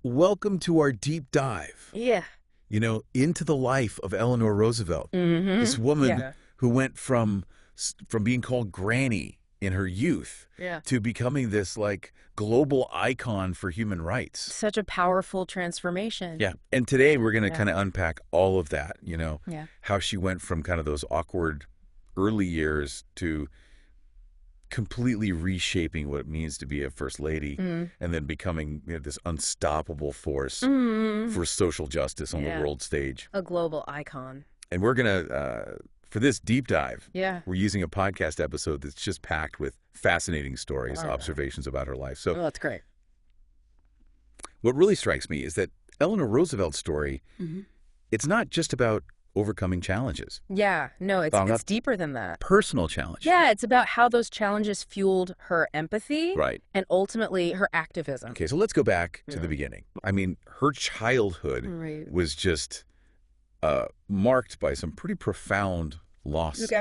welcome to our deep dive, Yeah. into the life of Eleanor Roosevelt. Mm-hmm. This woman Yeah. who went from being called Granny in her youth Yeah. to becoming this global icon for human rights. Such a powerful transformation. Yeah. And today we're going to Yeah. kind of unpack all of that, Yeah. how she went from kind of those awkward early years to completely reshaping what it means to be a first lady and then becoming this unstoppable force for social justice on the world stage. A global icon. And we're going to, for this deep dive, we're using a podcast episode that's just packed with fascinating stories, observations about her life. So that's great. What really strikes me is that Eleanor Roosevelt's story, it's not just about overcoming challenges. Yeah, no, it's deeper than that. Personal challenges. Yeah, it's about how those challenges fueled her empathy and ultimately her activism. Okay, so let's go back to the beginning. I mean, her childhood was just marked by some pretty profound losses.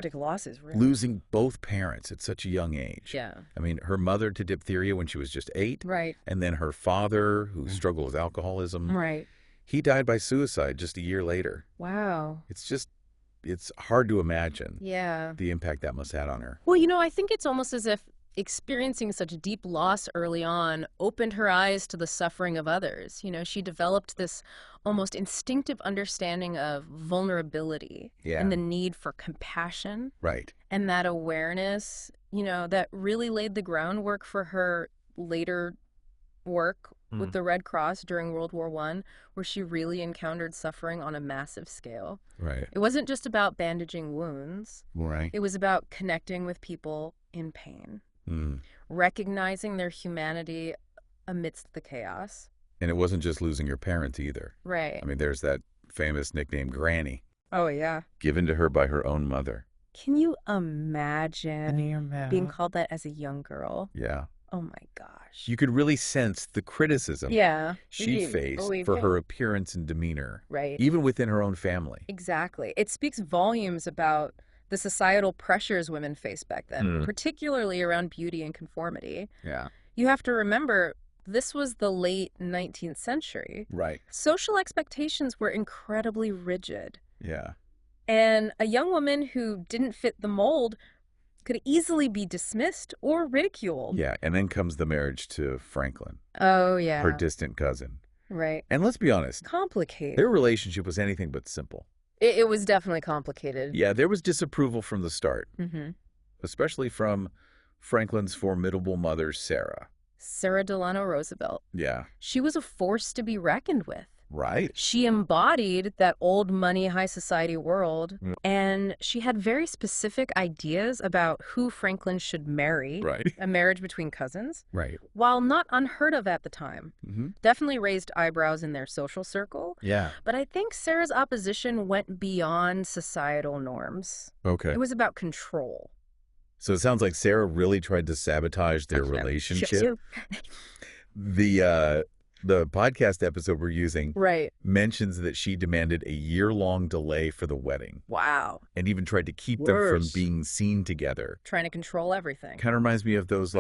Really. Losing both parents at such a young age. Yeah. I mean, her mother to diphtheria when she was just 8. Right. And then her father, who struggled with alcoholism. Right. He died by suicide just a year later. Wow. It's hard to imagine the impact that must have had on her. Well, I think it's almost as if experiencing such deep loss early on opened her eyes to the suffering of others. She developed this almost instinctive understanding of vulnerability and the need for compassion. Right. And that awareness, that really laid the groundwork for her later work with the Red Cross during World War I, where she really encountered suffering on a massive scale. Right. It wasn't just about bandaging wounds. Right. It was about connecting with people in pain, recognizing their humanity amidst the chaos. And it wasn't just losing your parents either. Right. I mean, there's that famous nickname Granny. Oh, yeah. Given to her by her own mother. Can you imagine being called that as a young girl? Yeah. Oh, my gosh. You could really sense the criticism she faced for her appearance and demeanor. Right. Even within her own family. Exactly. It speaks volumes about the societal pressures women faced back then, particularly around beauty and conformity. Yeah. You have to remember, this was the late 19th century. Right. Social expectations were incredibly rigid. Yeah. And a young woman who didn't fit the mold could easily be dismissed or ridiculed. Yeah, and then comes the marriage to Franklin. Oh, yeah. Her distant cousin. Right. And let's be honest. Complicated. Their relationship was anything but simple. It was definitely complicated. Yeah, there was disapproval from the start. Especially from Franklin's formidable mother, Sarah. Sarah Delano Roosevelt. Yeah. She was a force to be reckoned with. Right. She embodied that old money, high society world, and she had very specific ideas about who Franklin should marry. Right. A marriage between cousins. Right. While not unheard of at the time. Definitely raised eyebrows in their social circle. Yeah. But I think Sarah's opposition went beyond societal norms. Okay. It was about control. So it sounds like Sarah really tried to sabotage their relationship. The podcast episode we're using mentions that she demanded a year-long delay for the wedding. Wow. And even tried to keep them from being seen together. Trying to control everything. Kind of reminds me of those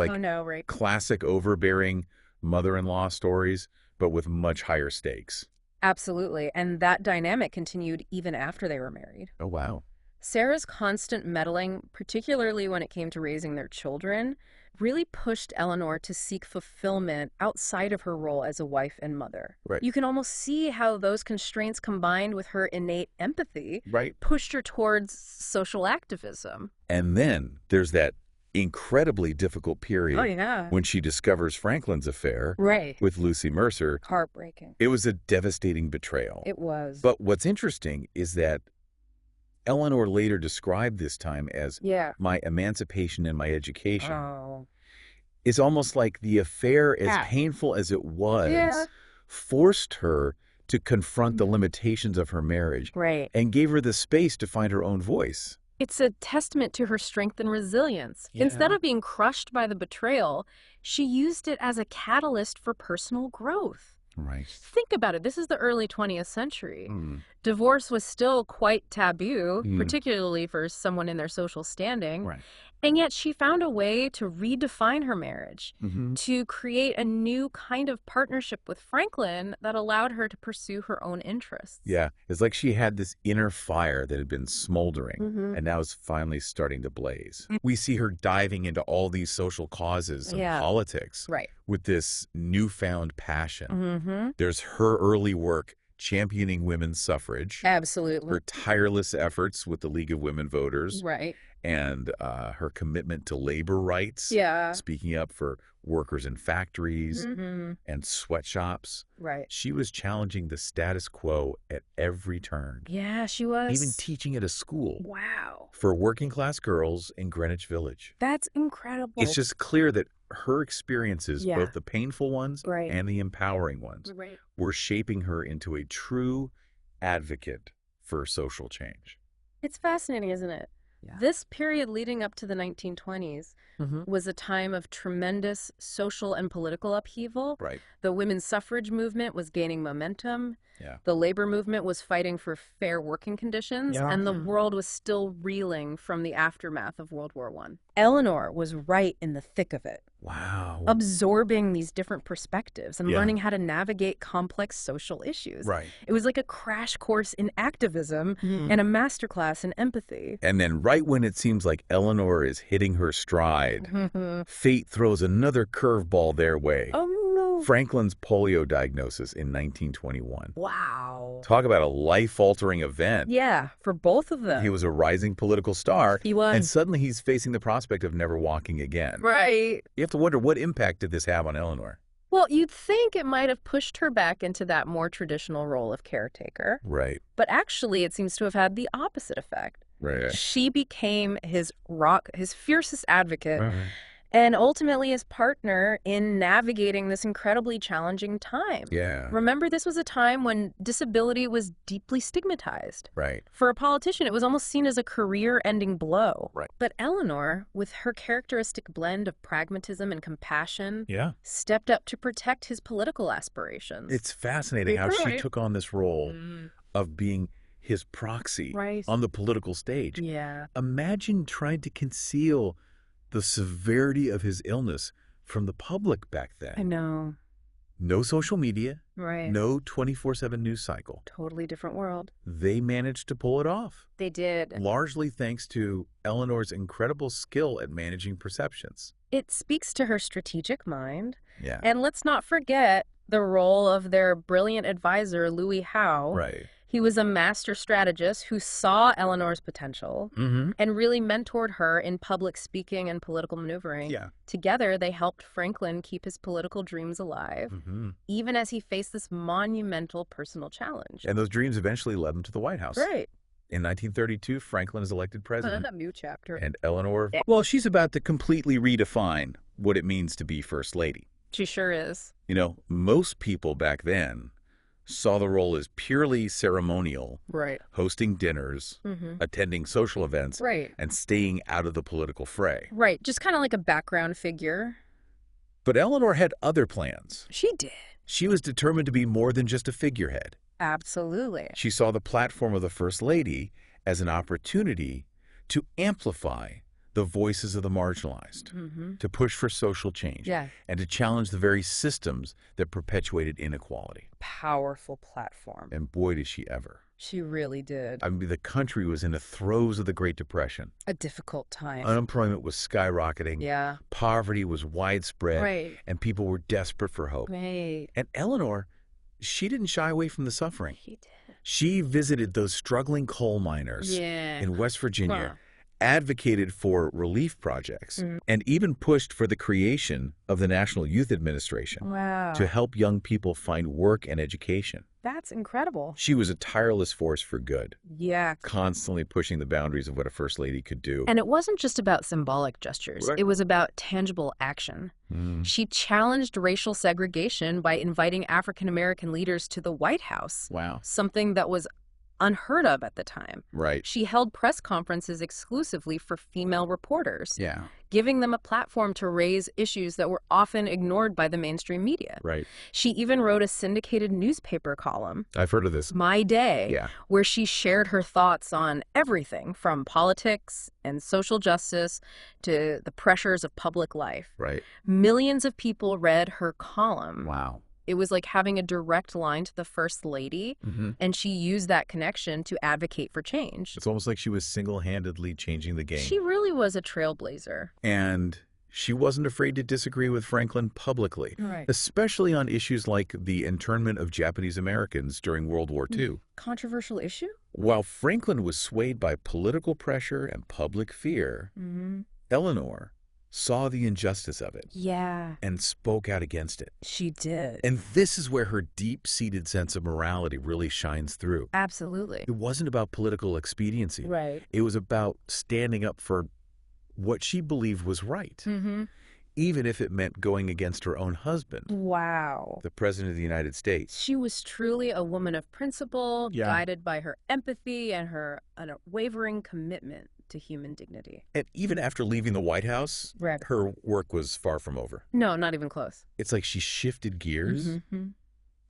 classic overbearing mother-in-law stories, but with much higher stakes. Absolutely. And that dynamic continued even after they were married. Oh, wow. Sarah's constant meddling, particularly when it came to raising their children, really pushed Eleanor to seek fulfillment outside of her role as a wife and mother. Right. You can almost see how those constraints combined with her innate empathy pushed her towards social activism. And then there's that incredibly difficult period when she discovers Franklin's affair with Lucy Mercer. Heartbreaking. It was a devastating betrayal. It was. But what's interesting is that Eleanor later described this time as my emancipation and my education. Oh. It's almost like the affair, as painful as it was, forced her to confront the limitations of her marriage and gave her the space to find her own voice. It's a testament to her strength and resilience. Instead of being crushed by the betrayal, she used it as a catalyst for personal growth. Right. Think about it. This is the early 20th century. Divorce was still quite taboo, particularly for someone in their social standing. Right. And yet she found a way to redefine her marriage, Mm-hmm. to create a new kind of partnership with Franklin that allowed her to pursue her own interests. Yeah, it's like she had this inner fire that had been smoldering Mm-hmm. and now is finally starting to blaze. We see her diving into all these social causes and Yeah. politics Right. with this newfound passion. Mm-hmm. There's her early work championing women's suffrage, Absolutely. her tireless efforts with the League of Women Voters, Right. and her commitment to labor rights, Yeah. speaking up for workers in factories Mm-hmm. and sweatshops. Right. She was challenging the status quo at every turn, Yeah, she was. even teaching at a school Wow. for working-class girls in Greenwich Village. That's incredible. It's just clear that her experiences, Yeah. both the painful ones Right. and the empowering ones, Right. were shaping her into a true advocate for social change. It's fascinating, isn't it? Yeah. This period leading up to the 1920s was a time of tremendous social and political upheaval. Right. The women's suffrage movement was gaining momentum. Yeah. The labor movement was fighting for fair working conditions, Yeah. and the world was still reeling from the aftermath of World War I. Eleanor was right in the thick of it, Wow. absorbing these different perspectives and Yeah. learning how to navigate complex social issues. Right. It was like a crash course in activism and a masterclass in empathy. And then right when it seems like Eleanor is hitting her stride, fate throws another curveball their way. Oh, no. Franklin's polio diagnosis in 1921. Wow. Talk about a life-altering event. Yeah, for both of them. He was a rising political star, He was. and suddenly he's facing the prospect of never walking again. Right. You have to wonder, what impact did this have on Eleanor? Well, you'd think it might have pushed her back into that more traditional role of caretaker, Right. but actually it seems to have had the opposite effect. Right. She became his fiercest advocate, and ultimately his partner in navigating this incredibly challenging time. Yeah. Remember, this was a time when disability was deeply stigmatized. Right. For a politician, it was almost seen as a career-ending blow. Right. But Eleanor, with her characteristic blend of pragmatism and compassion, Yeah. stepped up to protect his political aspirations. It's fascinating how she Right. took on this role of being his proxy Right. on the political stage. Yeah. Imagine trying to conceal the severity of his illness from the public back then. I know. No social media, Right. no 24/7 news cycle. Totally different world. They managed to pull it off, They did. largely thanks to Eleanor's incredible skill at managing perceptions. It speaks to her strategic mind. Yeah. And let's not forget the role of their brilliant advisor, Louis Howe. Right. He was a master strategist who saw Eleanor's potential Mm-hmm. and really mentored her in public speaking and political maneuvering. Yeah. Together, they helped Franklin keep his political dreams alive, Mm-hmm. even as he faced this monumental personal challenge. And those dreams eventually led him to the White House. Right. In 1932, Franklin is elected president. A new chapter. And Eleanor, well, she's about to completely redefine what it means to be First Lady. She sure is. You know, most people back then saw the role as purely ceremonial, Right. hosting dinners, Mm-hmm. attending social events, Right. and staying out of the political fray. Right. Just kind of like a background figure. But Eleanor had other plans. She did. She was determined to be more than just a figurehead. Absolutely. She saw the platform of the First Lady as an opportunity to amplify the voices of the marginalized, Mm-hmm. to push for social change, Yeah. and to challenge the very systems that perpetuated inequality. Powerful platform. And boy, did she ever. She really did. I mean, the country was in the throes of the Great Depression. A difficult time. Unemployment was skyrocketing. Yeah. Poverty was widespread. Right. And people were desperate for hope. Right. And Eleanor, she didn't shy away from the suffering. She did. She visited those struggling coal miners Yeah. in West Virginia, Huh. advocated for relief projects, Mm. and even pushed for the creation of the National Youth Administration Wow. to help young people find work and education. That's incredible. She was a tireless force for good, Yeah. constantly pushing the boundaries of what a First Lady could do. And it wasn't just about symbolic gestures. Right. It was about tangible action. Mm. She challenged racial segregation by inviting African American leaders to the White House, Wow. something that was unheard of at the time. Right. She held press conferences exclusively for female reporters, Yeah. giving them a platform to raise issues that were often ignored by the mainstream media. Right. She even wrote a syndicated newspaper column, I've heard of this. My Day, Yeah. where she shared her thoughts on everything from politics and social justice to the pressures of public life. Right. Millions of people read her column. Wow. It was like having a direct line to the First Lady, and she used that connection to advocate for change. It's almost like she was single-handedly changing the game. She really was a trailblazer. And she wasn't afraid to disagree with Franklin publicly, Right. especially on issues like the internment of Japanese Americans during World War II. Controversial issue? While Franklin was swayed by political pressure and public fear, Eleanor saw the injustice of it Yeah, and spoke out against it. she did. And this is where her deep-seated sense of morality really shines through. Absolutely. It wasn't about political expediency. Right. It was about standing up for what she believed was right, even if it meant going against her own husband, Wow. the President of the United States. She was truly a woman of principle, Yeah. guided by her empathy and her unwavering commitment to human dignity. And even after leaving the White House, Right. her work was far from over. No, not even close. It's like she shifted gears,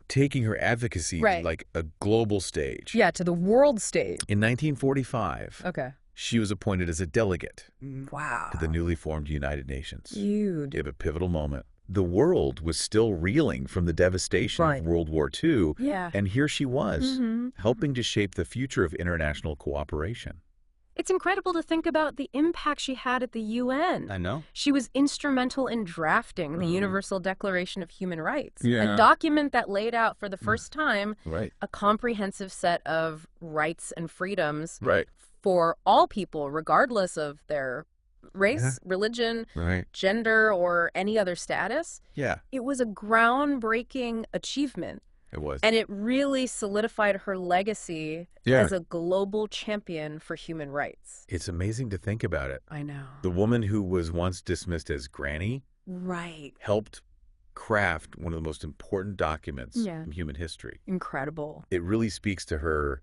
taking her advocacy to Right. like a global stage. Yeah, to the world stage. In 1945, Okay. she was appointed as a delegate Wow. to the newly formed United Nations. Huge. It was a pivotal moment. The world was still reeling from the devastation Right. of World War II, Yeah. and here she was, helping to shape the future of international cooperation. It's incredible to think about the impact she had at the UN. I know. She was instrumental in drafting the Universal Declaration of Human Rights, Yeah. a document that laid out for the first time Right. a comprehensive set of rights and freedoms Right. for all people, regardless of their race, religion, Right. gender, or any other status. Yeah, It was a groundbreaking achievement, it was. and it really solidified her legacy Yeah. as a global champion for human rights. It's amazing to think about it. I know. The woman who was once dismissed as Granny Right. helped craft one of the most important documents Yeah. in human history. Incredible. It really speaks to her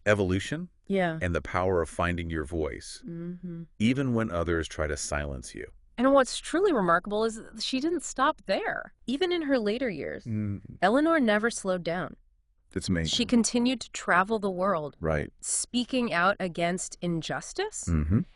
evolution Yeah. and the power of finding your voice, even when others try to silence you. And what's truly remarkable is that she didn't stop there. Even in her later years, Eleanor never slowed down. That's amazing. She continued to travel the world, Right. speaking out against injustice,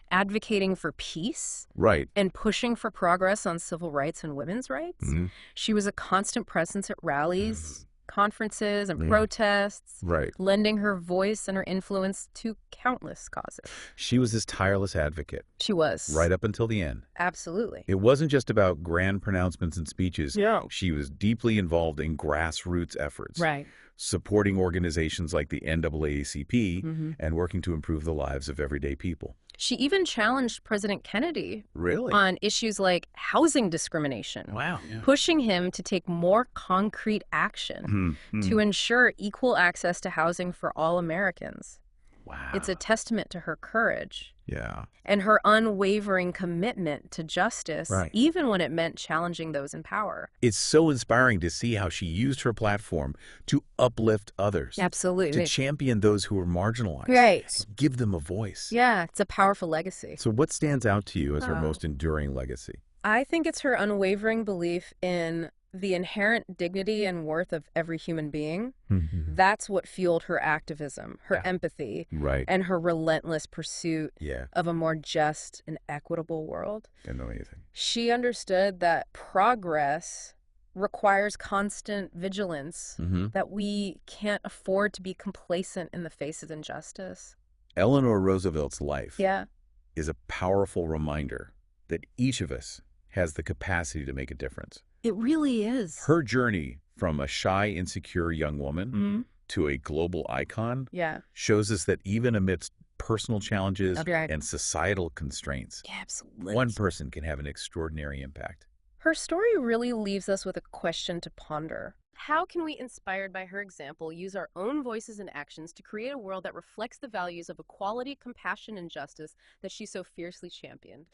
advocating for peace, Right. and pushing for progress on civil rights and women's rights. She was a constant presence at rallies, conferences, and protests, Right. lending her voice and her influence to countless causes. She was this tireless advocate She was. right up until the end. Absolutely. It wasn't just about grand pronouncements and speeches. No. She was deeply involved in grassroots efforts, Right. supporting organizations like the NAACP and working to improve the lives of everyday people. She even challenged President Kennedy Really? on issues like housing discrimination, Wow. pushing him to take more concrete action to ensure equal access to housing for all Americans. Wow. It's a testament to her courage Yeah. and her unwavering commitment to justice, Right. even when it meant challenging those in power. It's so inspiring to see how she used her platform to uplift others, Absolutely. to champion those who are marginalized, Right. give them a voice. Yeah, it's a powerful legacy. So what stands out to you as her most enduring legacy? I think it's her unwavering belief in the inherent dignity and worth of every human being. That's what fueled her activism, her empathy, Right. and her relentless pursuit Yeah. of a more just and equitable world. Amazing. She understood that progress requires constant vigilance, that we can't afford to be complacent in the face of injustice. Eleanor Roosevelt's life Yeah. is a powerful reminder that each of us has the capacity to make a difference. It really is. Her journey from a shy, insecure young woman to a global icon Yeah. shows us that even amidst personal challenges Right. and societal constraints, Yeah, absolutely. one person can have an extraordinary impact. Her story really leaves us with a question to ponder. How can we, inspired by her example, use our own voices and actions to create a world that reflects the values of equality, compassion, and justice that she so fiercely championed?